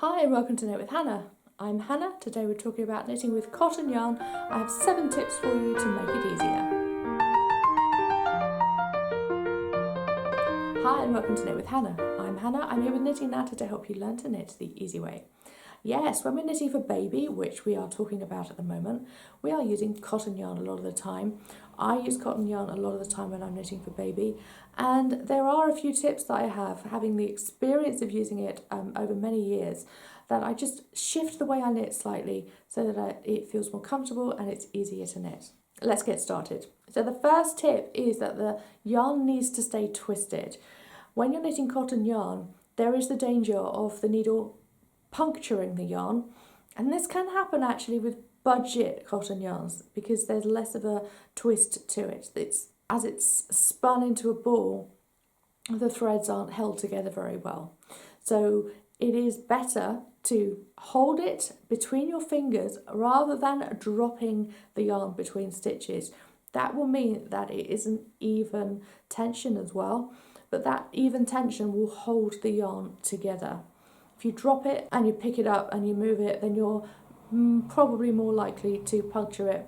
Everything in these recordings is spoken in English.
Hi and welcome to Knit with Hannah. I'm Hannah. Today we're talking about knitting with cotton yarn. I have 7 tips for you to make it easier. Hi and welcome to Knit with Hannah. I'm Hannah. I'm here with Knitting Natter to help you learn to knit the easy way. Yes, when we're knitting for baby, which we are talking about at the moment, we are using cotton yarn a lot of the time. I use cotton yarn a lot of the time when I'm knitting for baby, and there are a few tips that I have, having the experience of using it over many years, that I just shift the way I knit slightly so that it feels more comfortable and it's easier to knit. Let's get started. So the first tip is that the yarn needs to stay twisted. When you're knitting cotton yarn, there is the danger of the needle puncturing the yarn, and this can happen actually with budget cotton yarns because there's less of a twist to it. As it's spun into a ball, the threads aren't held together very well. So it is better to hold it between your fingers rather than dropping the yarn between stitches. That will mean that it isn't even tension as well, but that even tension will hold the yarn together. If you drop it and you pick it up and you move it, then you're probably more likely to puncture it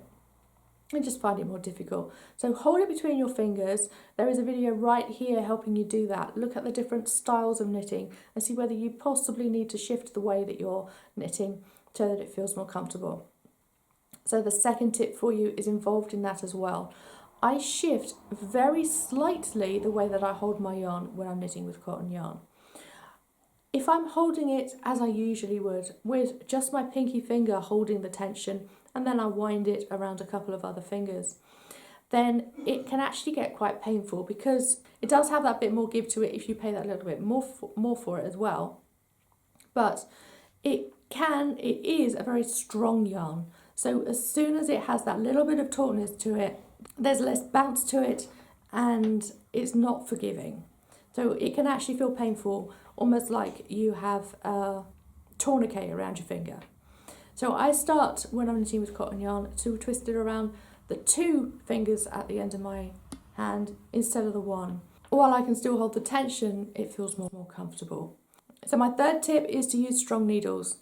and just find it more difficult. So hold it between your fingers. There is a video right here helping you do that. Look at the different styles of knitting and see whether you possibly need to shift the way that you're knitting so that it feels more comfortable. So the second tip for you is involved in that as well. I shift very slightly the way that I hold my yarn when I'm knitting with cotton yarn. If I'm holding it as I usually would, with just my pinky finger holding the tension, and then I wind it around a couple of other fingers, then it can actually get quite painful because it does have that bit more give to it if you pay that little bit more for it as well. But it is a very strong yarn. So as soon as it has that little bit of tautness to it, there's less bounce to it and it's not forgiving. So it can actually feel painful, almost like you have a tourniquet around your finger. So I start, when I'm knitting with cotton yarn, to twist it around the 2 fingers at the end of my hand instead of the 1. While I can still hold the tension, it feels more comfortable. So my third tip is to use strong needles.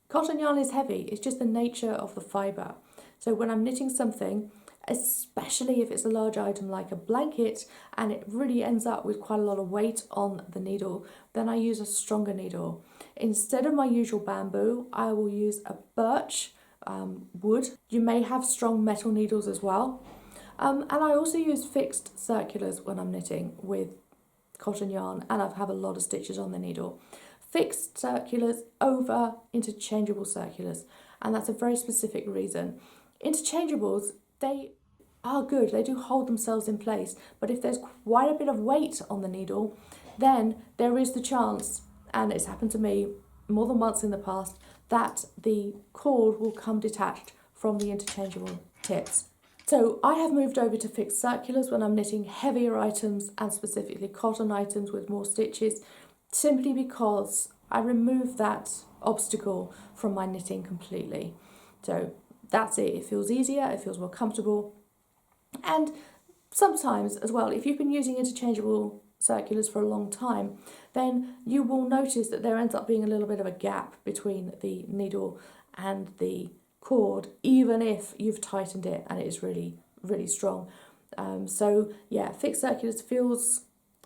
Cotton yarn is heavy, it's just the nature of the fibre. So when I'm knitting something, especially if it's a large item like a blanket and it really ends up with quite a lot of weight on the needle, then I use a stronger needle. Instead of my usual bamboo, I will use a birch wood. You may have strong metal needles as well. And I also use fixed circulars when I'm knitting with cotton yarn, and I have a lot of stitches on the needle. Fixed circulars over interchangeable circulars, and that's a very specific reason. Interchangeables, they are good, they do hold themselves in place, but if there's quite a bit of weight on the needle, then there is the chance, and it's happened to me more than once in the past, that the cord will come detached from the interchangeable tips. So I have moved over to fixed circulars when I'm knitting heavier items and specifically cotton items with more stitches, simply because I remove that obstacle from my knitting completely. So that's it. It feels easier, it feels more comfortable. And sometimes as well, if you've been using interchangeable circulars for a long time, then you will notice that there ends up being a little bit of a gap between the needle and the cord, even if you've tightened it and it is really, really strong. So yeah, fixed circulars feels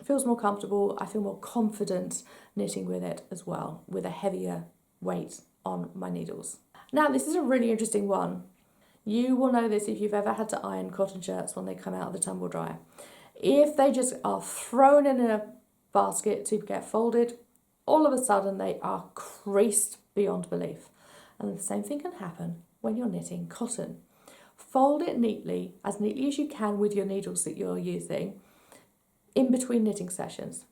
more comfortable. I feel more confident knitting with it as well, with a heavier weight on my needles. Now this is a really interesting one. You will know this if you've ever had to iron cotton shirts when they come out of the tumble dryer. If they just are thrown in a basket to get folded, all of a sudden they are creased beyond belief. And the same thing can happen when you're knitting cotton. Fold it neatly as you can with your needles that you're using in between knitting sessions.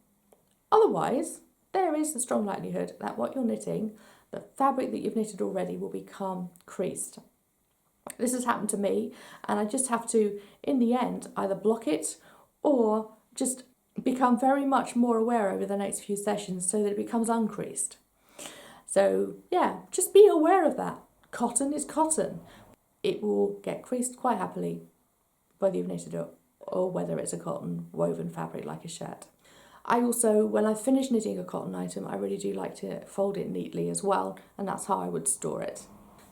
Otherwise, there is a strong likelihood that what you're knitting, the fabric that you've knitted already, will become creased. This has happened to me, and I just have to, in the end, either block it or just become very much more aware over the next few sessions so that it becomes uncreased. So yeah, just be aware of that. Cotton is cotton. It will get creased quite happily, whether you've knitted it or whether it's a cotton woven fabric like a shirt. I also, when I finish knitting a cotton item, I really do like to fold it neatly as well, and that's how I would store it.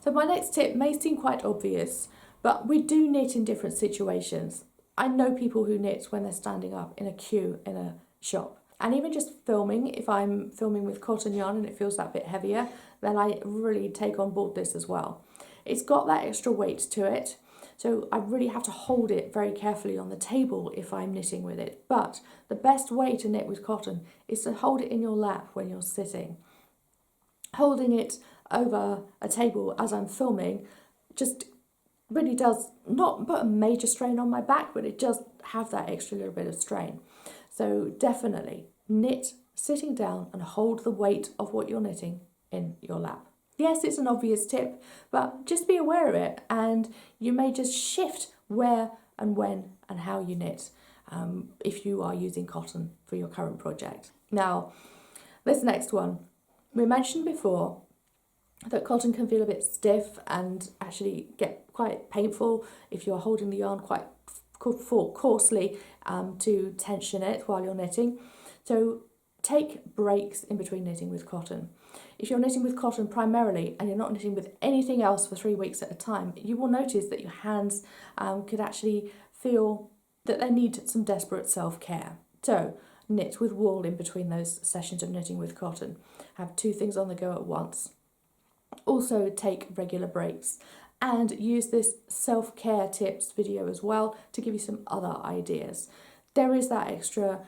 So my next tip may seem quite obvious, but we do knit in different situations. I know people who knit when they're standing up in a queue in a shop. And even just filming, if I'm filming with cotton yarn and it feels that bit heavier, then I really take on board this as well. It's got that extra weight to it, so I really have to hold it very carefully on the table if I'm knitting with it. But the best way to knit with cotton is to hold it in your lap when you're sitting. Holding it over a table as I'm filming just really does not put a major strain on my back, but it does have that extra little bit of strain. So definitely knit sitting down and hold the weight of what you're knitting in your lap. Yes, it's an obvious tip, but just be aware of it, and you may just shift where and when and how you knit if you are using cotton for your current project. Now, this next one. We mentioned before that cotton can feel a bit stiff and actually get quite painful if you're holding the yarn quite coarsely to tension it while you're knitting. So take breaks in between knitting with cotton. If you're knitting with cotton primarily and you're not knitting with anything else for 3 weeks at a time, you will notice that your hands could actually feel that they need some desperate self-care. So knit with wool in between those sessions of knitting with cotton. Have 2 things on the go at once. Also take regular breaks and use this self-care tips video as well to give you some other ideas. There is that extra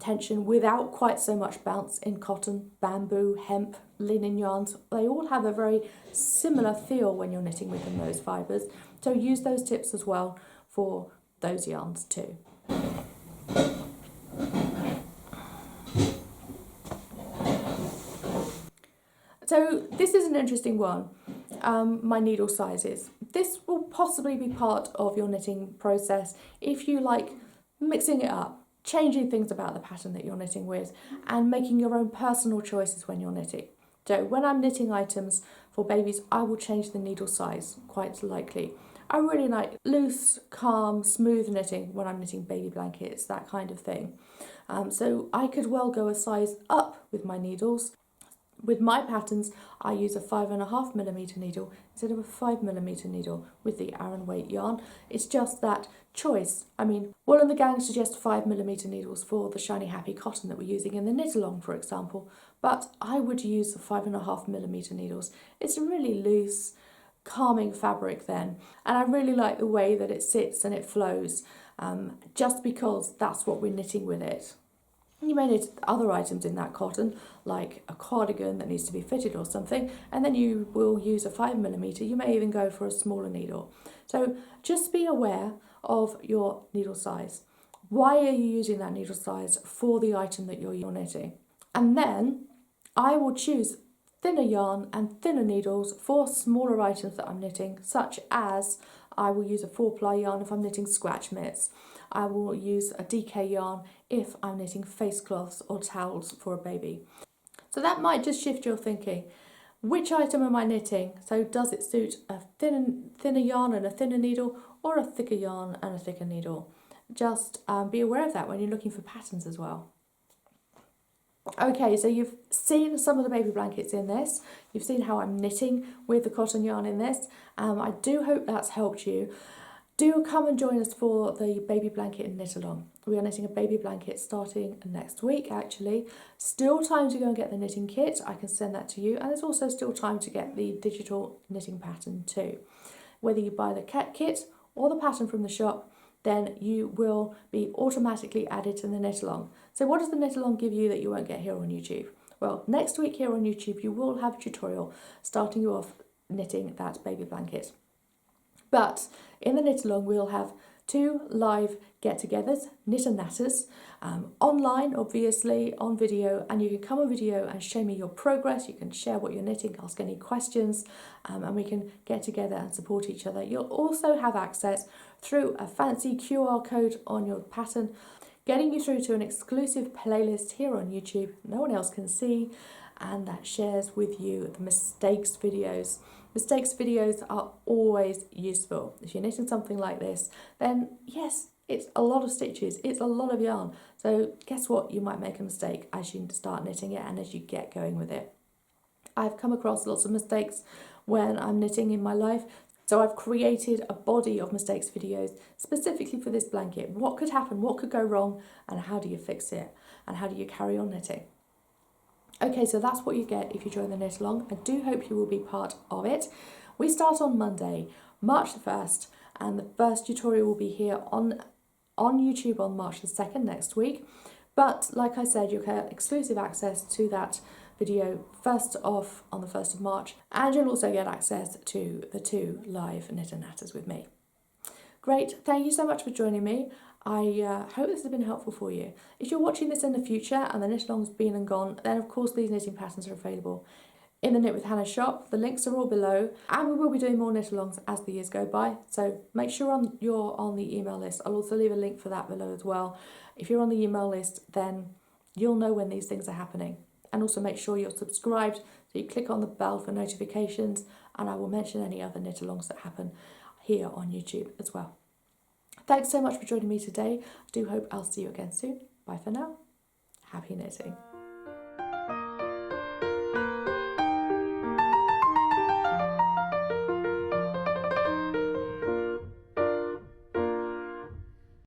tension without quite so much bounce in cotton, bamboo, hemp, linen yarns. They all have a very similar feel when you're knitting within those fibres. So use those tips as well for those yarns too. So this is an interesting one, my needle sizes. This will possibly be part of your knitting process if you like mixing it up, changing things about the pattern that you're knitting with, and making your own personal choices when you're knitting. So when I'm knitting items for babies, I will change the needle size quite likely. I really like loose, calm, smooth knitting when I'm knitting baby blankets, that kind of thing. So I could well go a size up with my needles. With my patterns, I use a 5.5mm needle instead of a 5mm needle with the Aran weight yarn. It's just that choice. I mean, Wool and the Gang suggest 5mm needles for the shiny happy cotton that we're using in the knit along, for example, but I would use the 5.5mm needles. It's a really loose, calming fabric then, and I really like the way that it sits and it flows, just because that's what we're knitting with it. You may knit other items in that cotton, like a cardigan that needs to be fitted or something, and then you will use a 5mm. You may even go for a smaller needle. So just be aware of your needle size. Why are you using that needle size for the item that you're knitting? And then I will choose thinner yarn and thinner needles for smaller items that I'm knitting, such as I will use a 4-ply yarn if I'm knitting scratch mitts. I will use a DK yarn if I'm knitting face cloths or towels for a baby. So that might just shift your thinking. Which item am I knitting? So does it suit a thinner yarn and a thinner needle, or a thicker yarn and a thicker needle? Just be aware of that when you're looking for patterns as well. Okay, so you've seen some of the baby blankets in this. You've seen how I'm knitting with the cotton yarn in this. I do hope that's helped you. Do come and join us for the baby blanket and knit along. We are knitting a baby blanket starting next week actually. Still time to go and get the knitting kit. I can send that to you, and there's also still time to get the digital knitting pattern too. Whether you buy the kit or the pattern from the shop, then you will be automatically added to the knit along. So what does the knit along give you that you won't get here on YouTube? Well, next week here on YouTube you will have a tutorial starting you off knitting that baby blanket. But in the knit along we'll have 2 live get-togethers, knit and natters, online obviously, on video, and you can come on video and show me your progress. You can share what you're knitting, ask any questions, and we can get together and support each other. You'll also have access through a fancy QR code on your pattern, getting you through to an exclusive playlist here on YouTube no one else can see, and that shares with you the mistakes videos. Mistakes videos are always useful. If you're knitting something like this, then yes, It's a lot of stitches, it's a lot of yarn. So guess what? You might make a mistake as you start knitting it and as you get going with it. I've come across lots of mistakes when I'm knitting in my life. So I've created a body of mistakes videos specifically for this blanket. What could happen? What could go wrong? And how do you fix it? And how do you carry on knitting? Okay, so that's what you get if you join the knit along. I do hope you will be part of it. We start on Monday, March the 1st, and the first tutorial will be here on YouTube on March the 2nd next week. But like I said, you'll get exclusive access to that video first off on the 1st of March, and you'll also get access to the 2 live knit and natters with me. Great, thank you so much for joining me. I hope this has been helpful for you. If you're watching this in the future and the knit along's been and gone, then of course these knitting patterns are available in the Knit with Hannah shop. The links are all below, and we will be doing more knit alongs as the years go by, so make sure you're on the email list. I'll also leave a link for that below as well. If you're on the email list, then you'll know when these things are happening. And also make sure you're subscribed, so you click on the bell for notifications, and I will mention any other knit alongs that happen here on YouTube as well. Thanks so much for joining me today. I do hope I'll see you again soon. Bye for now. Happy knitting.